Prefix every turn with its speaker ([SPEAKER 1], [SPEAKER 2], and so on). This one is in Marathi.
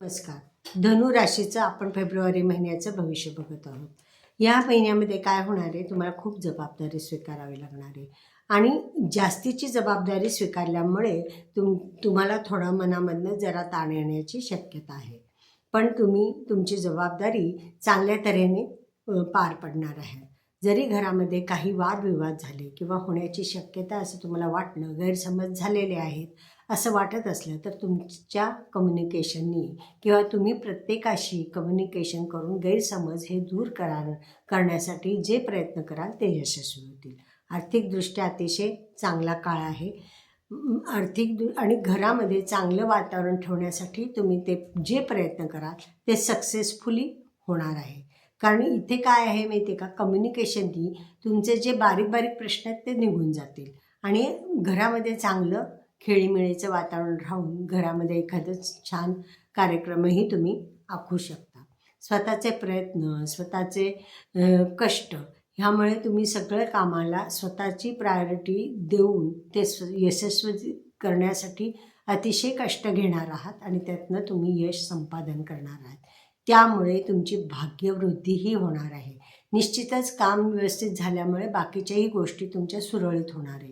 [SPEAKER 1] नमस्कार. धनु राशीचं आपण फेब्रुवारी महिन्याचं भविष्य बघत आहोत. या महिन्यामध्ये काय होणार आहे, तुम्हाला खूप जबाबदारी स्वीकारावी लागणार आहे आणि जास्तीची जबाबदारी स्वीकारल्यामुळे तुम्हाला थोडं मनामधनं जरा ताण येण्याची शक्यता आहे. पण तुम्ही तुमची जबाबदारी चांगल्या तऱ्हेने पार पडणार आहे. जरी घरामध्ये काही वादविवाद झाले किंवा होण्याची शक्यता असं तुम्हाला वाटलं, गैरसमज झालेले आहेत असं वाटत असलं, तर तुमच्या कम्युनिकेशननी किंवा तुम्ही प्रत्येकाशी कम्युनिकेशन करून गैरसमज हे दूर करण्यासाठी जे प्रयत्न कराल ते यशस्वी होतील. आर्थिकदृष्ट्या अतिशय चांगला काळ आहे. आणि घरामध्ये चांगलं वातावरण ठेवण्यासाठी तुम्ही ते जे प्रयत्न कराल ते सक्सेसफुली होणार आहे. कारण इथे काय आहे माहिती आहे का, कम्युनिकेशननी तुमचे जे बारीक बारीक प्रश्न आहेत ते निघून जातील आणि घरामध्ये चांगलं खेळीमेळीचं वातावरण राहून घरामध्ये एखादं छान कार्यक्रमही तुम्ही आखू शकता. स्वतःचे प्रयत्न, स्वतःचे कष्ट ह्यामुळे तुम्ही सगळं कामाला स्वतःची प्रायोरिटी देऊन ते यशस्वी करण्यासाठी अतिशय कष्ट घेणार आहात आणि त्यातनं तुम्ही यश संपादन करणार आहात. त्यामुळे तुमची भाग्यवृद्धीही होणार आहे. निश्चितच काम व्यवस्थित झाल्यामुळे बाकीच्याही गोष्टी तुमच्या सुरळीत होणार आहे.